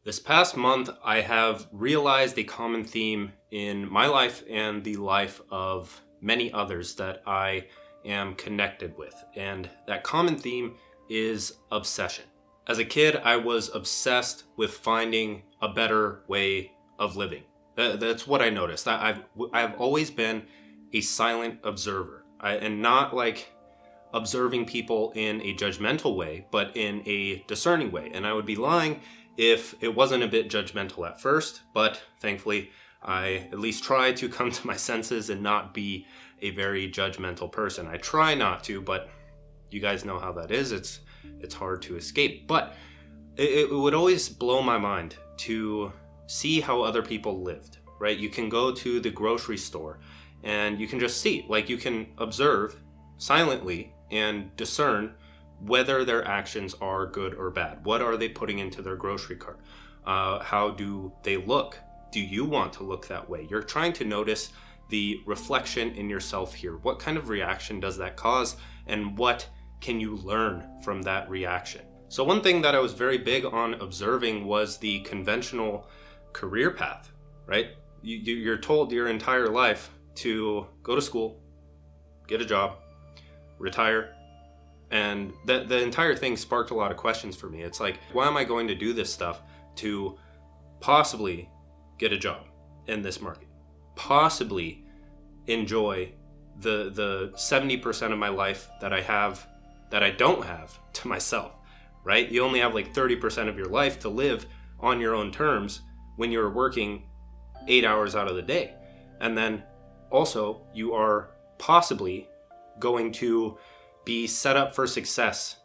This past month, I have realized a common theme in my life and the life of many others that I am connected with. And that common theme is obsession. As a kid, I was obsessed with finding a better way of living. That's what I noticed. I've always been a silent observer, and not like observing people in a judgmental way, but in a discerning way. And I would be lying if it wasn't a bit judgmental at first, but thankfully I at least try to come to my senses and not be a very judgmental person. I try not to, but you guys know how that is. It's hard to escape. But it would always blow my mind to see how other people lived, right? You can go to the grocery store and you can just see, like you can observe silently and discern whether their actions are good or bad. What are they putting into their grocery cart? How do they look? Do you want to look that way? You're trying to notice the reflection in yourself here. What kind of reaction does that cause? And what can you learn from that reaction? So one thing that I was very big on observing was the conventional career path, right? You're told your entire life to go to school, get a job, retire. And the entire thing sparked a lot of questions for me. It's like, why am I going to do this stuff to possibly get a job in this market? Possibly enjoy the 70% of my life that I don't have to myself, right? You only have like 30% of your life to live on your own terms when you're working 8 hours out of the day. And then also you are possibly going to be set up for success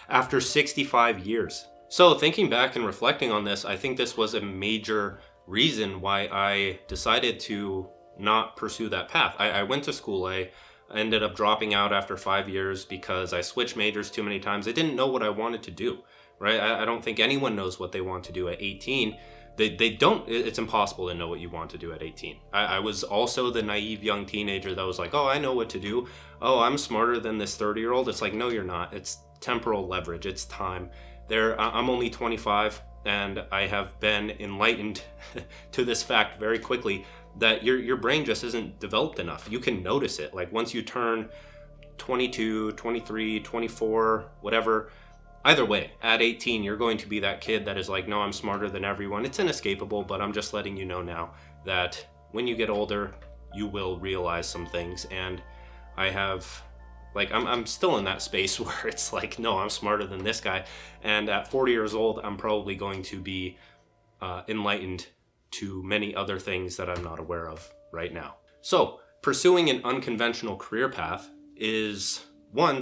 after 65 years. So thinking back and reflecting on this, I think this was a major reason why I decided to not pursue that path. I went to school. I ended up dropping out after 5 years because I switched majors too many times. I didn't know what I wanted to do, right? I don't think anyone knows what they want to do at 18. They don't. It's impossible to know what you want to do at 18. I was also the naive young teenager that was like, oh, I know what to do. Oh, I'm smarter than this 30-year-old. It's like, no, you're not. It's temporal leverage. It's time. I'm only 25, and I have been enlightened to this fact very quickly that your brain just isn't developed enough. You can notice it. Like once you turn 22, 23, 24, whatever, either way, at 18, you're going to be that kid that is like, no, I'm smarter than everyone. It's inescapable, but I'm just letting you know now that when you get older, you will realize some things. And I have, like, I'm still in that space where it's like, no, I'm smarter than this guy. And at 40 years old, I'm probably going to be enlightened to many other things that I'm not aware of right now. So pursuing an unconventional career path is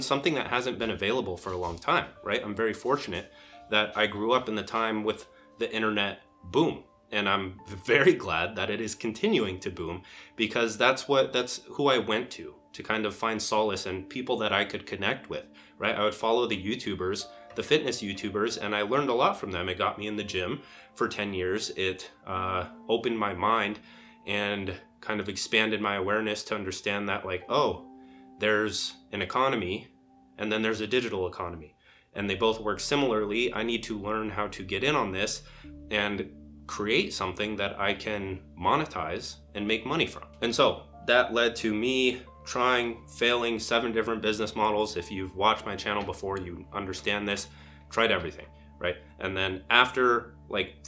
something that hasn't been available for a long time, right? I'm very fortunate that I grew up in the time with the internet boom. And I'm very glad that it is continuing to boom because that's who I went to kind of find solace and people that I could connect with, right? I would follow the YouTubers, the fitness YouTubers, and I learned a lot from them. It got me in the gym for 10 years. It opened my mind and kind of expanded my awareness to understand that like, oh, there's an economy and then there's a digital economy and they both work similarly. I need to learn how to get in on this and create something that I can monetize and make money from. And so that led to me failing 7 different business models. If you've watched my channel before, you understand this. Tried everything, right? And then after like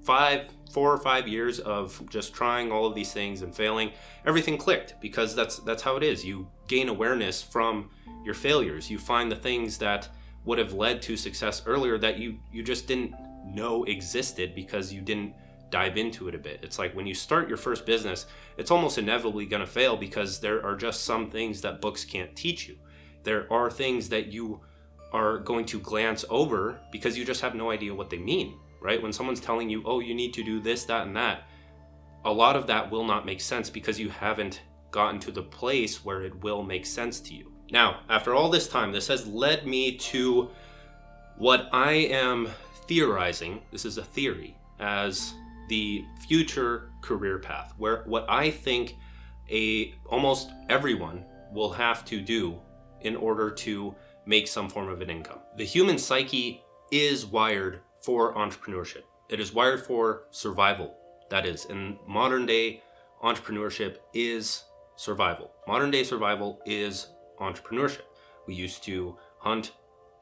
4 or 5 years of just trying all of these things and failing, everything clicked because that's how it is. You gain awareness from your failures. You find the things that would have led to success earlier that you just didn't know existed because you didn't dive into it a bit. It's like when you start your first business, it's almost inevitably going to fail because there are just some things that books can't teach you. There are things that you are going to glance over because you just have no idea what they mean, right? When someone's telling you, oh, you need to do this, that, and that, a lot of that will not make sense because you haven't gotten to the place where it will make sense to you. Now, after all this time, this has led me to what I am theorizing, this is a theory, as the future career path, where what I think almost everyone will have to do in order to make some form of an income. The human psyche is wired for entrepreneurship. It is wired for survival. That is, and modern day entrepreneurship is survival. Modern day survival is entrepreneurship. We used to hunt,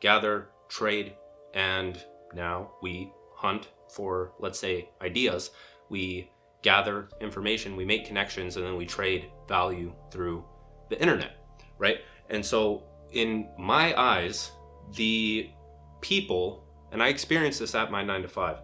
gather, trade, and now we hunt for, let's say, ideas. We gather information, we make connections, and then we trade value through the internet, right? And so in my eyes, the people, and I experienced this at my 9 to 5,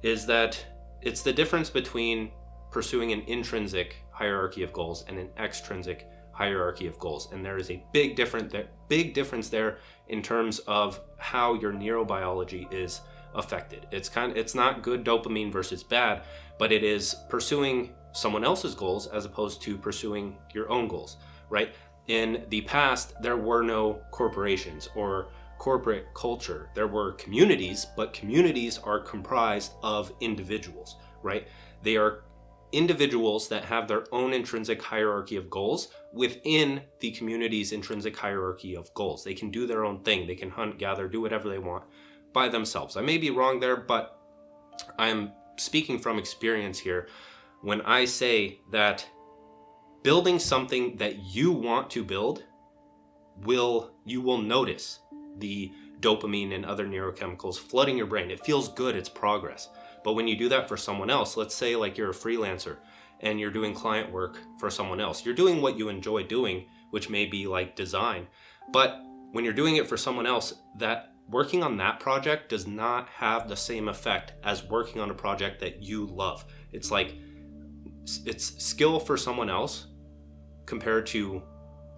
is that it's the difference between pursuing an intrinsic hierarchy of goals and an extrinsic hierarchy of goals. And there is a big difference there in terms of how your neurobiology is affected. It's not good dopamine versus bad, but it is pursuing someone else's goals as opposed to pursuing your own goals, right? In the past, there were no corporations or corporate culture. There were communities, but communities are comprised of individuals, right? They are individuals that have their own intrinsic hierarchy of goals within the community's intrinsic hierarchy of goals. They can do their own thing. They can hunt, gather, do whatever they want by themselves. I may be wrong there, but I'm speaking from experience here when I say that building something that you want to build, you will notice the dopamine and other neurochemicals flooding your brain. It feels good, it's progress. But when you do that for someone else, let's say like you're a freelancer and you're doing client work for someone else, you're doing what you enjoy doing, which may be like design. But when you're doing it for someone else, that working on that project does not have the same effect as working on a project that you love. It's like, it's skill for someone else compared to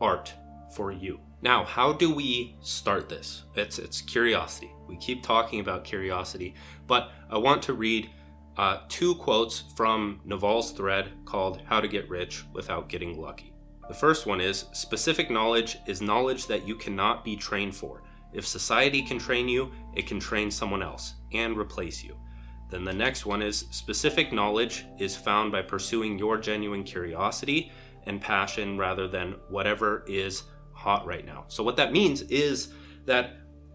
art for you. Now, how do we start this? It's curiosity. We keep talking about curiosity, but I want to read 2 quotes from Naval's thread called How to Get Rich Without Getting Lucky. The first one is, specific knowledge is knowledge that you cannot be trained for. If society can train you, it can train someone else and replace you. Then the next one is, specific knowledge is found by pursuing your genuine curiosity and passion rather than whatever is hot right now. So what that means is that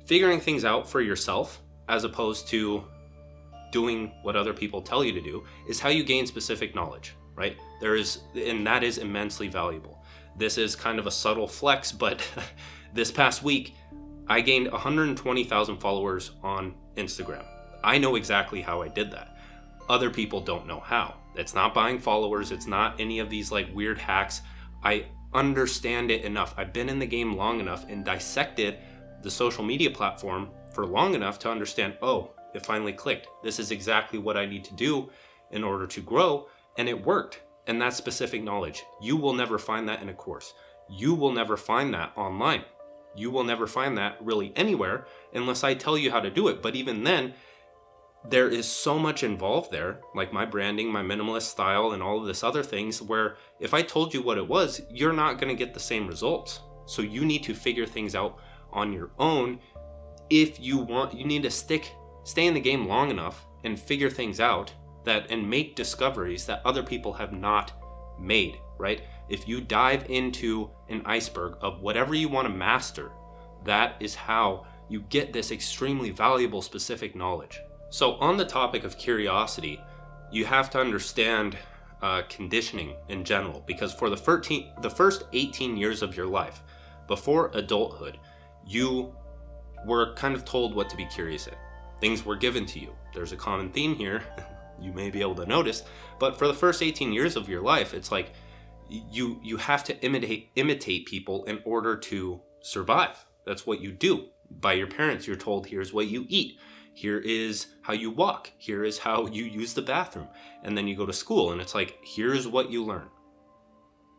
figuring things out for yourself as opposed to doing what other people tell you to do is how you gain specific knowledge, right? And that is immensely valuable. This is kind of a subtle flex, but this past week I gained 120,000 followers on Instagram. I know exactly how I did that. Other people don't know how. It's not buying followers. It's not any of these like weird hacks. I understand it enough. I've been in the game long enough and dissected the social media platform for long enough to understand, oh, it finally clicked. This is exactly what I need to do in order to grow. And it worked. And that's specific knowledge. You will never find that in a course. You will never find that online. You will never find that really anywhere unless I tell you how to do it. But even then, there is so much involved there, like my branding, my minimalist style, and all of this other things, where if I told you what it was, you're not going to get the same results. So you need to figure things out on your own. If you want, you need to stay in the game long enough and figure things out and make discoveries that other people have not made, right? If you dive into an iceberg of whatever you want to master, that is how you get this extremely valuable specific knowledge. So on the topic of curiosity, you have to understand conditioning in general, because for the first 18 years of your life, before adulthood, you were kind of told what to be curious in. Things were given to you. There's a common theme here, you may be able to notice, but for the first 18 years of your life, it's like you have to imitate people in order to survive. That's what you do. By your parents, you're told, here's what you eat. Here is how you walk. Here is how you use the bathroom. And then you go to school and it's like, here's what you learn.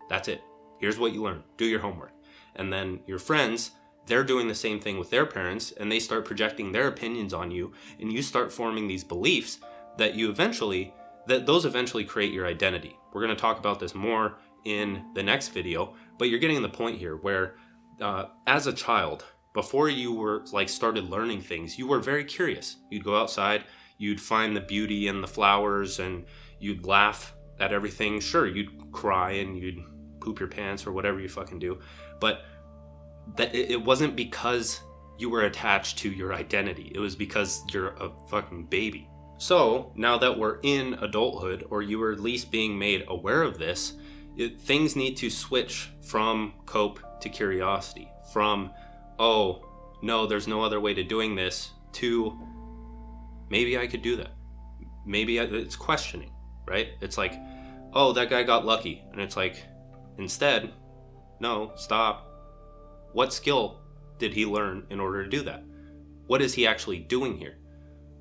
That's it. Here's what you learn. Do your homework. And then your friends, they're doing the same thing with their parents and they start projecting their opinions on you and you start forming these beliefs that those eventually create your identity. We're going to talk about this more in the next video, but you're getting the point here where as a child, before you were started learning things, you were very curious. You'd go outside, you'd find the beauty in the flowers and you'd laugh at everything. Sure, you'd cry and you'd poop your pants or whatever you fucking do. But it wasn't because you were attached to your identity. It was because you're a fucking baby. So now that we're in adulthood, or you are at least being made aware of this, things need to switch from cope to curiosity, from, oh, no, there's no other way to doing this, to maybe I could do that. It's questioning, right? It's like, oh, that guy got lucky. And it's like, instead, no, stop. What skill did he learn in order to do that? What is he actually doing here?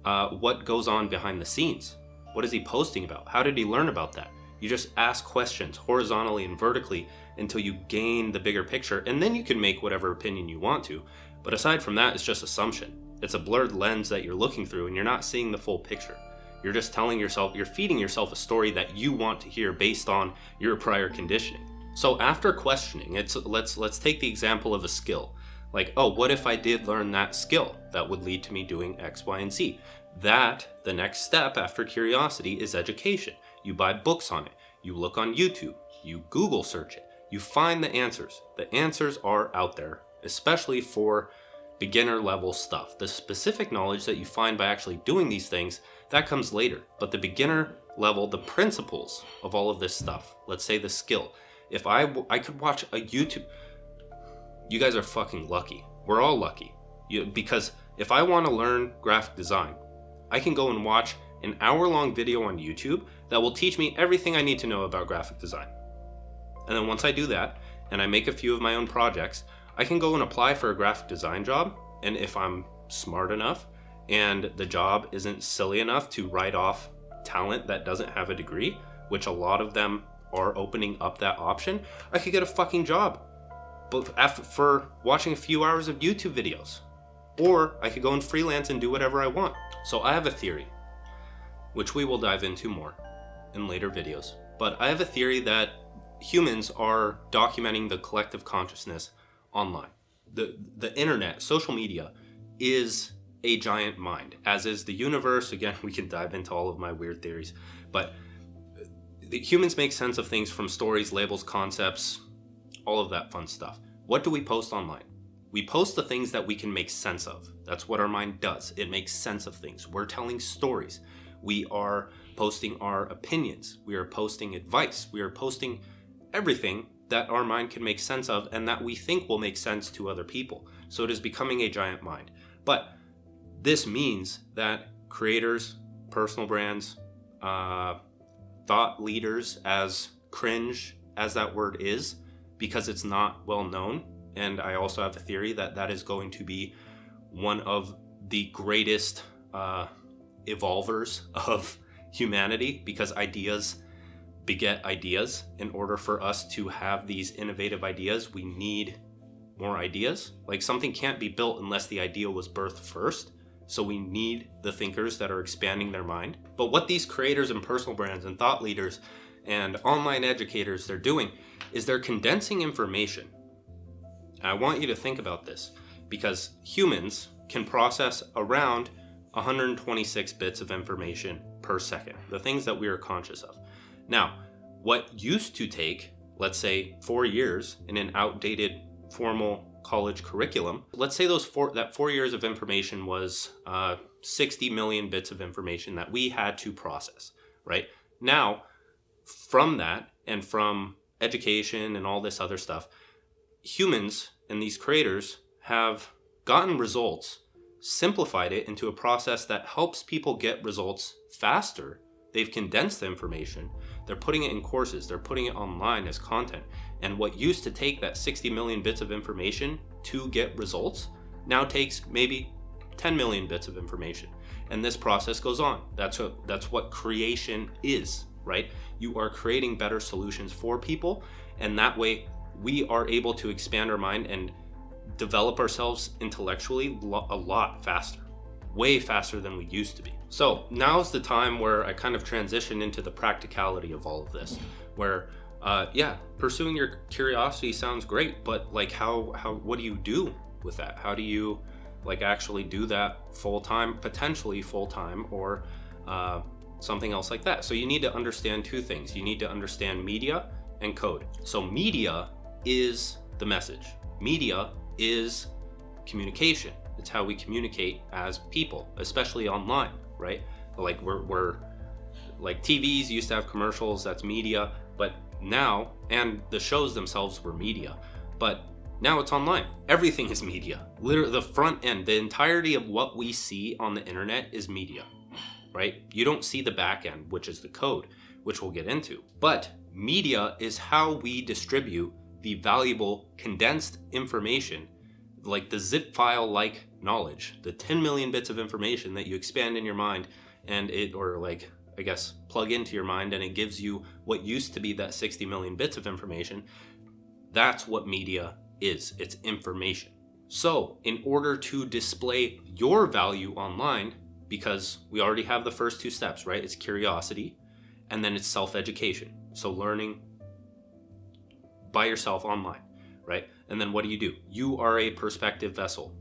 What goes on behind the scenes? What is he posting about? How did he learn about that? You just ask questions horizontally and vertically until you gain the bigger picture, and then you can make whatever opinion you want to. But aside from that, it's just assumption. It's a blurred lens that you're looking through, and you're not seeing the full picture. You're just telling yourself, you're feeding yourself a story that you want to hear based on your prior conditioning. So after questioning, let's take the example of a skill. Like, oh, what if I did learn that skill that would lead to me doing X, Y, and Z? That, the next step after curiosity, is education. You buy books on it. You look on YouTube. You Google search it. You find the answers. The answers are out there, especially for beginner level stuff. The specific knowledge that you find by actually doing these things, that comes later. But the beginner level, the principles of all of this stuff, let's say the skill. If I could watch a YouTube... You guys are fucking lucky. We're all lucky. Because if I want to learn graphic design, I can go and watch an hour-long video on YouTube that will teach me everything I need to know about graphic design. And then once I do that, and I make a few of my own projects, I can go and apply for a graphic design job. And if I'm smart enough, and the job isn't silly enough to write off talent that doesn't have a degree, which a lot of them are opening up that option, I could get a fucking job. But for watching a few hours of YouTube videos. Or I could go and freelance and do whatever I want. So I have a theory, which we will dive into more in later videos. But I have a theory that humans are documenting the collective consciousness online. The internet, social media, is a giant mind, as is the universe. Again, we can dive into all of my weird theories. But the humans make sense of things from stories, labels, concepts, all of that fun stuff. What do we post online? We post the things that we can make sense of. That's what our mind does. It makes sense of things. We're telling stories. We are posting our opinions. We are posting advice. We are posting everything that our mind can make sense of and that we think will make sense to other people. So it is becoming a giant mind. But this means that creators, personal brands, thought leaders, as cringe as that word is, because it's not well known. And I also have a theory that that is going to be one of the greatest evolvers of humanity, because ideas beget ideas. In order for us to have these innovative ideas, we need more ideas. Like, something can't be built unless the idea was birthed first. So we need the thinkers that are expanding their mind. But what these creators and personal brands and thought leaders and online educators, they're doing is they're condensing information. And I want you to think about this, because humans can process around 126 bits of information per second, the things that we are conscious of. Now, what used to take, let's say, 4 years in an outdated formal college curriculum, let's say that 4 years of information was 60 million bits of information that we had to process, right? Now, from that and from education and all this other stuff, humans and these creators have gotten results, simplified it into a process that helps people get results faster. They've condensed the information. They're putting it in courses. They're putting it online as content. And what used to take that 60 million bits of information to get results now takes maybe 10 million bits of information. And this process goes on. That's what creation is, right? You are creating better solutions for people. And that way we are able to expand our mind and develop ourselves intellectually a lot faster, way faster than we used to be. So now's the time where I kind of transition into the practicality of all of this, where pursuing your curiosity sounds great, but like what do you do with that? How do you like actually do that full-time, potentially full-time, or something else like that? So you need to understand two things. You need to understand media and code. So media is the message. Media is communication. It's how we communicate as people, especially online, right? Like we're like TVs used to have commercials, that's media, but now, and the shows themselves were media, but now it's online. Everything is media. Literally the front end, the entirety of what we see on the internet is media, right? You don't see the back end, which is the code, which we'll get into. But media is how we distribute the valuable condensed information, like the zip file like knowledge, the 10 million bits of information that you expand in your mind and plug into your mind, and it gives you what used to be that 60 million bits of information. That's what media is. It's information. So in order to display your value online, because we already have the first two steps, right? It's curiosity, and then it's self-education. So learning by yourself online, right? And then what do? You are a perspective vessel.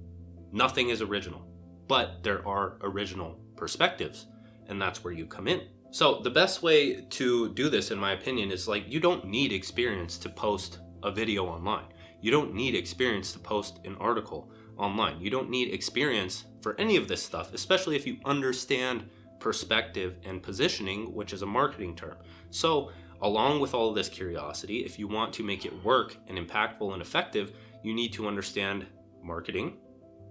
Nothing is original, but there are original perspectives, and that's where you come in. So the best way to do this, in my opinion, is like, you don't need experience to post a video online. You don't need experience to post an article online. You don't need experience for any of this stuff, especially if you understand perspective and positioning, which is a marketing term. So along with all of this curiosity, if you want to make it work and impactful and effective, you need to understand marketing,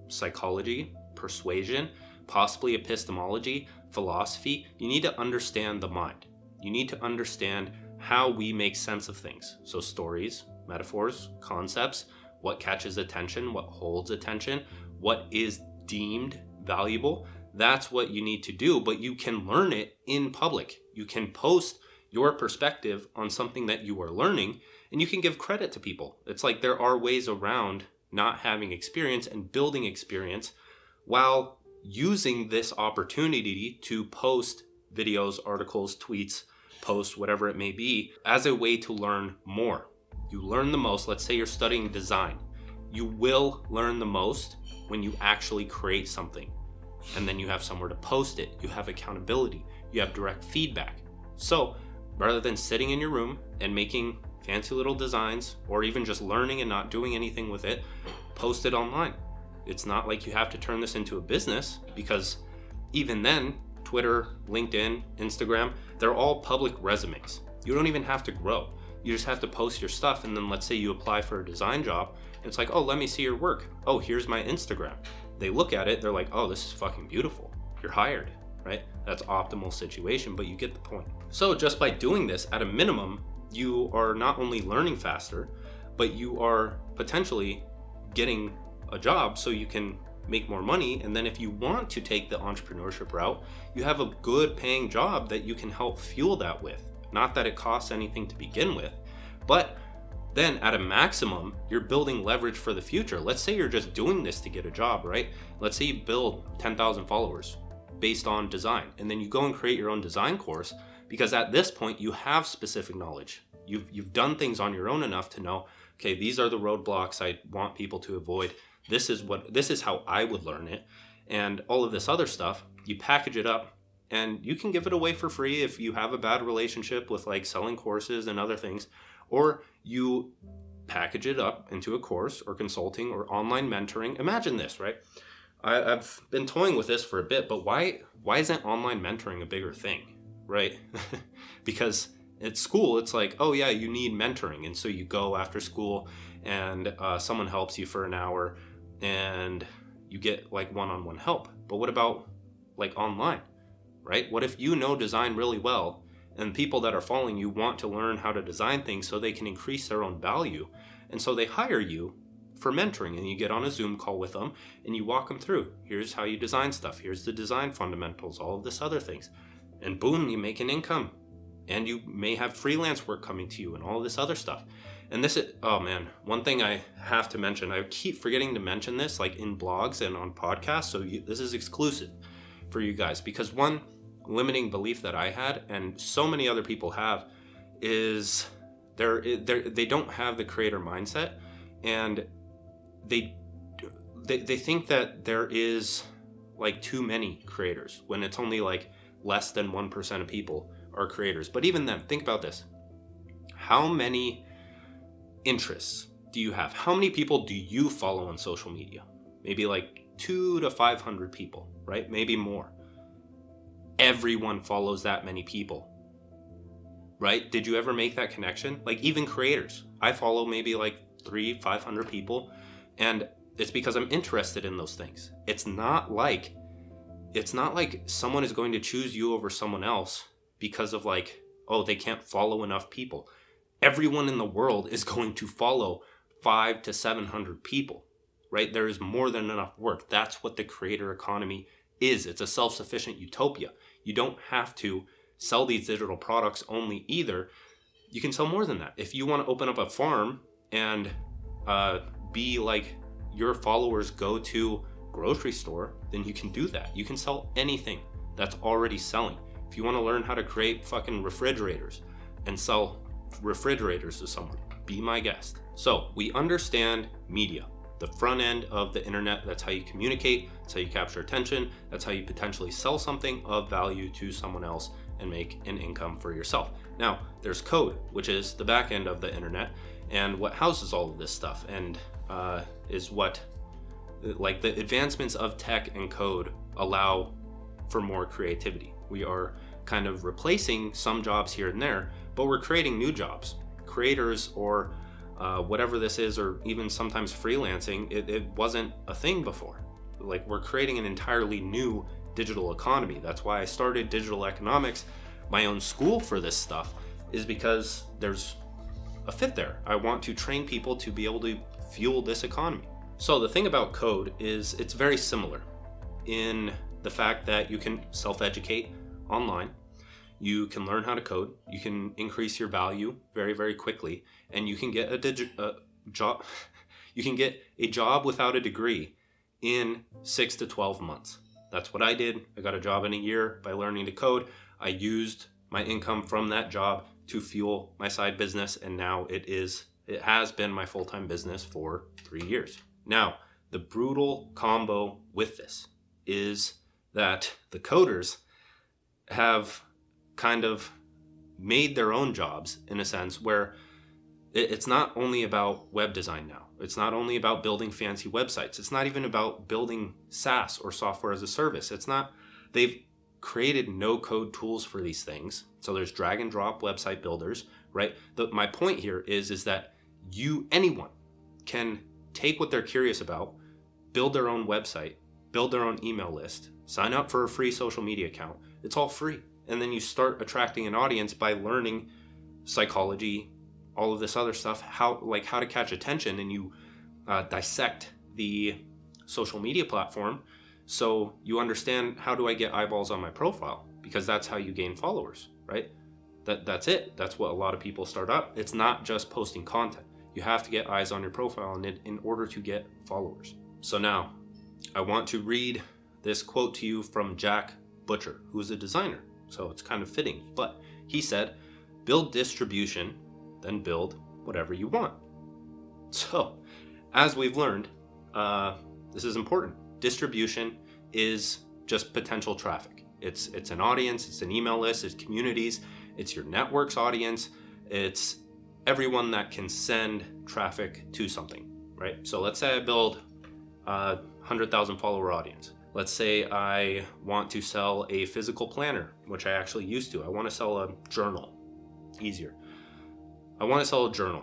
psychology, persuasion, possibly epistemology, philosophy. You need to understand the mind. You need to understand how we make sense of things. So stories, metaphors, concepts, what catches attention, what holds attention, what is deemed valuable. That's what you need to do, but you can learn it in public. You can post your perspective on something that you are learning, and you can give credit to people. It's like there are ways around not having experience and building experience while using this opportunity to post videos, articles, tweets, posts, whatever it may be, as a way to learn more. You learn the most. Let's say you're studying design. You will learn the most when you actually create something, and then you have somewhere to post it. You have accountability. You have direct feedback. So rather than sitting in your room and making fancy little designs, or even just learning and not doing anything with it, post it online. It's not like you have to turn this into a business, because even then, Twitter, LinkedIn, Instagram, they're all public resumes. You don't even have to grow. You just have to post your stuff, and then let's say you apply for a design job, and it's like, oh, let me see your work. Oh, here's my Instagram. They look at it, they're like, oh, this is fucking beautiful. You're hired, right? That's optimal situation, but you get the point. So just by doing this, at a minimum, you are not only learning faster, but you are potentially getting a job so you can make more money. And then if you want to take the entrepreneurship route, you have a good paying job that you can help fuel that with. Not that it costs anything to begin with, but then at a maximum, you're building leverage for the future. Let's say you're just doing this to get a job, right? Let's say you build 10,000 followers based on design, and then you go and create your own design course, because at this point you have specific knowledge. You've done things on your own enough to know, okay, these are the roadblocks I want people to avoid. This is how I would learn it. And all of this other stuff, you package it up, and you can give it away for free if you have a bad relationship with like selling courses and other things, or you package it up into a course or consulting or online mentoring. Imagine this, right? I've been toying with this for a bit, but why isn't online mentoring a bigger thing, right? Because at school, it's like, oh yeah, you need mentoring. And so you go after school and someone helps you for an hour and you get like one-on-one help. But what about like online, right? What if you know design really well and people that are following you want to learn how to design things so they can increase their own value? And so they hire you for mentoring, and you get on a Zoom call with them and you walk them through. Here's how you design stuff. Here's the design fundamentals, all of this other things. And boom, you make an income. And you may have freelance work coming to you and all this other stuff. And this is, oh man, one thing I have to mention, I keep forgetting to mention this like in blogs and on podcasts. So this is exclusive for you guys, because one limiting belief that I had, and so many other people have, is they don't have the creator mindset, and they think that there is like too many creators when it's only like less than 1% of people are creators. But even then, think about this. How many interests do you have? How many people do you follow on social media? Maybe like 200 to 500 people, right? Maybe more. Everyone follows that many people, right? Did you ever make that connection? Like even creators, I follow maybe like 300-500 people, and it's because I'm interested in those things. It's not like someone is going to choose you over someone else because of like, oh, they can't follow enough people. Everyone in the world is going to follow 500 to 700 people, right? There is more than enough work. That's what the creator economy is. It's a self-sufficient utopia. You don't have to sell these digital products only either. You can sell more than that. If you want to open up a farm and be like your followers go to grocery store, then you can do that. You can sell anything that's already selling. If you want to learn how to create fucking refrigerators and sell refrigerators to someone, be my guest. So we understand media, the front end of the internet. That's how you communicate. That's how you capture attention. That's how you potentially sell something of value to someone else and make an income for yourself. Now there's code, which is the back end of the internet and what houses all of this stuff, and is what, like, the advancements of tech and code allow for more creativity. We are kind of replacing some jobs here and there, but we're creating new jobs. Creators or whatever this is, or even sometimes freelancing, it wasn't a thing before. Like, we're creating an entirely new digital economy. That's why I started digital economics, my own school for this stuff, is because there's a fit there. I want to train people to be able to fuel this economy. So the thing about code is it's very similar in the fact that you can self-educate online. You can learn how to code. You can increase your value very, very quickly, and you can get a job. You can get a job without a degree in 6 to 12 months. That's what I did. I got a job in a year by learning to code. I used my income from that job to fuel my side business, and now it has been my full-time business for 3 years. Now, the brutal combo with this is that the coders have kind of made their own jobs, in a sense, where it's not only about web design now. It's not only about building fancy websites. It's not even about building SaaS or software as a service. They've created no-code tools for these things. So there's drag and drop website builders, right? My point here is that anyone can take what they're curious about, build their own website, build their own email list, sign up for a free social media account. It's all free. And then you start attracting an audience by learning psychology, all of this other stuff, how to catch attention, and you dissect the social media platform so you understand, how do I get eyeballs on my profile? Because that's how you gain followers, right? That's it. That's what a lot of people start up. It's not just posting content. You have to get eyes on your profile in order to get followers. So now I want to read this quote to you from Jack Butcher, who is a designer. So it's kind of fitting, but he said, build distribution, then build whatever you want. So as we've learned, this is important. Distribution is just potential traffic. It's an audience, it's an email list, it's communities, it's your network's audience, it's everyone that can send traffic to something, right? So let's say I build a 100,000 follower audience. Let's say I want to sell a physical planner, which I actually used to. I want to sell a journal. Easier. I want to sell a journal.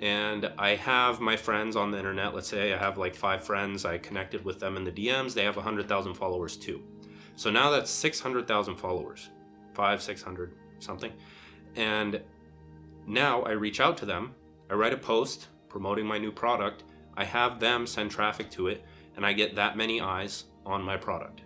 And I have my friends on the internet. Let's say I have like 5 friends. I connected with them in the DMs. They have 100,000 followers too. So now that's 600,000 followers. 600 something. And now I reach out to them. I write a post promoting my new product. I have them send traffic to it, and I get that many eyes on my product.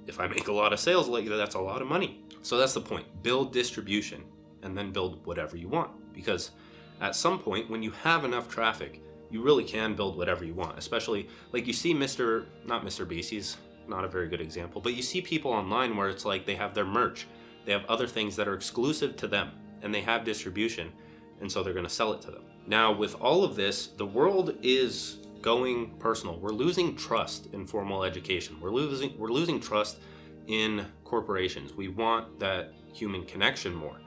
If I make a lot of sales like that, that's a lot of money. So that's the point. Build distribution and then build whatever you want. Because at some point, when you have enough traffic, you really can build whatever you want. Especially, like, you see not Mr. Beast, he's not a very good example, but you see people online where it's like they have their merch. They have other things that are exclusive to them, and they have distribution, and so they're going to sell it to them. Now, with all of this, the world is going personal. We're losing trust in formal education. We're losing trust in corporations. We want that human connection more.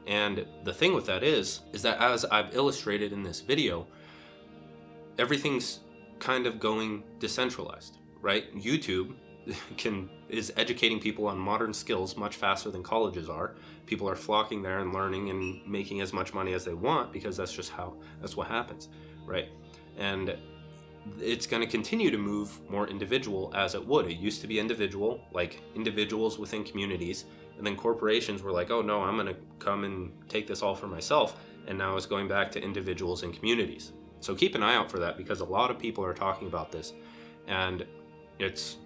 And the thing with that is that, as I've illustrated in this video, everything's kind of going decentralized, right? YouTube is educating people on modern skills much faster than colleges are. People are flocking there and learning and making as much money as they want because that's what happens, right? And it's going to continue to move more individual as it would. It used to be individual, like individuals within communities, and then corporations were like, oh no, I'm going to come and take this all for myself. And now it's going back to individuals and communities. So keep an eye out for that, because a lot of people are talking about this, and it's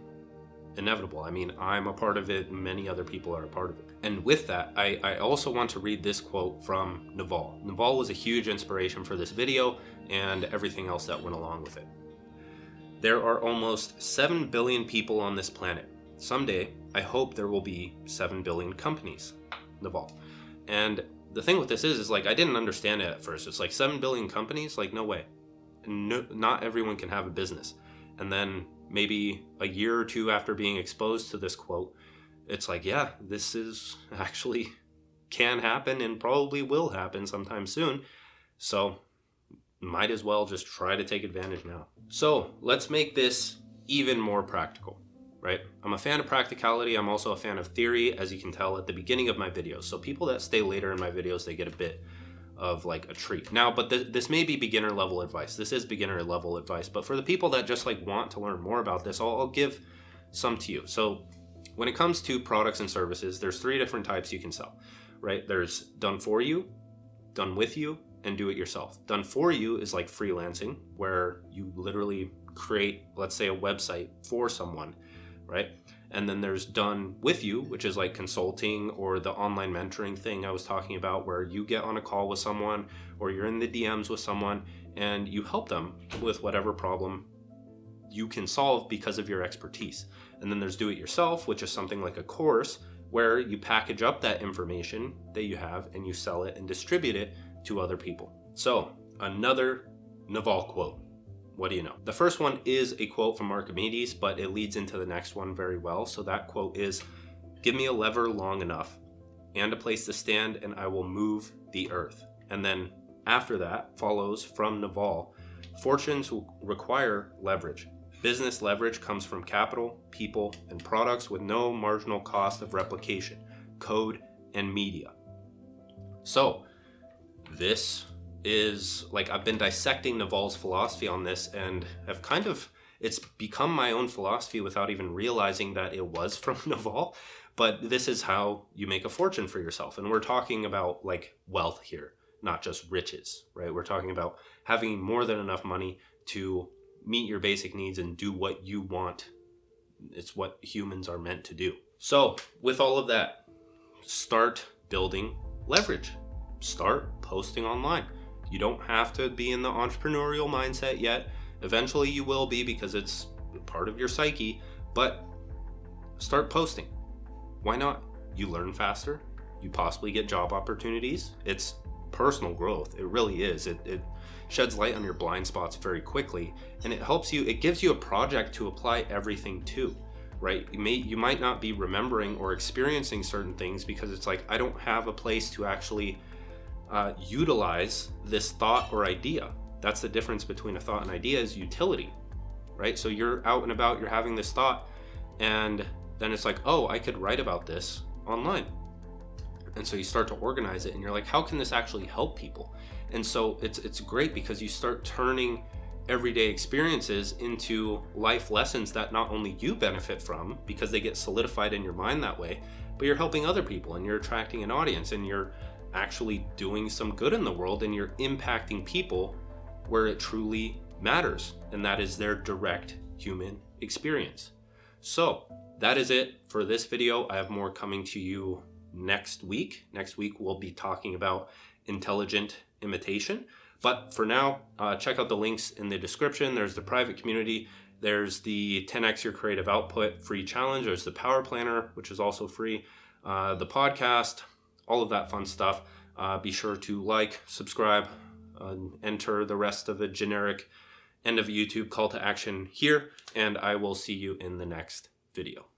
inevitable. I mean, I'm a part of it, and many other people are a part of it. And with that, I also want to read this quote from Naval. Naval was a huge inspiration for this video and everything else that went along with it. There are almost 7 billion people on this planet. Someday, I hope there will be 7 billion companies. Naval. And the thing with this is like, I didn't understand it at first. It's like 7 billion companies? Like, no way. No, not everyone can have a business. And then maybe a year or two after being exposed to this quote, it's like, yeah, this is actually can happen and probably will happen sometime soon. So might as well just try to take advantage now. So let's make this even more practical, right? I'm a fan of practicality. I'm also a fan of theory, as you can tell at the beginning of my videos. So people that stay later in my videos, they get a bit of like a treat. Now, but this may be beginner level advice. This is beginner level advice, but for the people that just like want to learn more about this, I'll give some to you. So when it comes to products and services, there's 3 different types you can sell, right? There's done for you, done with you, and do it yourself. Done for you is like freelancing, where you literally create, let's say, a website for someone, right? And then there's done with you, which is like consulting or the online mentoring thing I was talking about, where you get on a call with someone or you're in the DMs with someone and you help them with whatever problem you can solve because of your expertise. And then there's do it yourself, which is something like a course where you package up that information that you have and you sell it and distribute it to other people. So another Naval quote. What do you know? The first one is a quote from Archimedes, but it leads into the next one very well. So that quote is, "Give me a lever long enough and a place to stand, and I will move the earth." And then after that follows from Naval, "Fortunes will require leverage. Business leverage comes from capital, people, and products with no marginal cost of replication, code, and media." So this is like, I've been dissecting Naval's philosophy on this and have kind of, it's become my own philosophy without even realizing that it was from Naval. But this is how you make a fortune for yourself. And we're talking about like wealth here, not just riches, right? We're talking about having more than enough money to meet your basic needs and do what you want. It's what humans are meant to do. So with all of that, start building leverage. Start posting online. You don't have to be in the entrepreneurial mindset yet. Eventually you will be, because it's part of your psyche, but start posting. Why not? You learn faster. You possibly get job opportunities. It's personal growth. It really is. It sheds light on your blind spots very quickly, and it helps you. It gives you a project to apply everything to, right? You might not be remembering or experiencing certain things because it's like, I don't have a place to actually utilize this thought or idea. That's the difference between a thought and idea, is utility, right? So you're out and about, you're having this thought, and then it's like, oh, I could write about this online. And so you start to organize it and you're like, how can this actually help people? And so it's great because you start turning everyday experiences into life lessons that not only you benefit from because they get solidified in your mind that way, but you're helping other people and you're attracting an audience and you're actually doing some good in the world and you're impacting people where it truly matters, and that is their direct human experience. So that is it for this video. I have more coming to you next week. Next week we'll be talking about intelligent imitation. But for now, check out the links in the description. There's the private community. There's the 10x your creative output free challenge. There's the power planner, which is also free. The podcast, all of that fun stuff. Be sure to like, subscribe, enter the rest of the generic end of YouTube call to action here, and I will see you in the next video.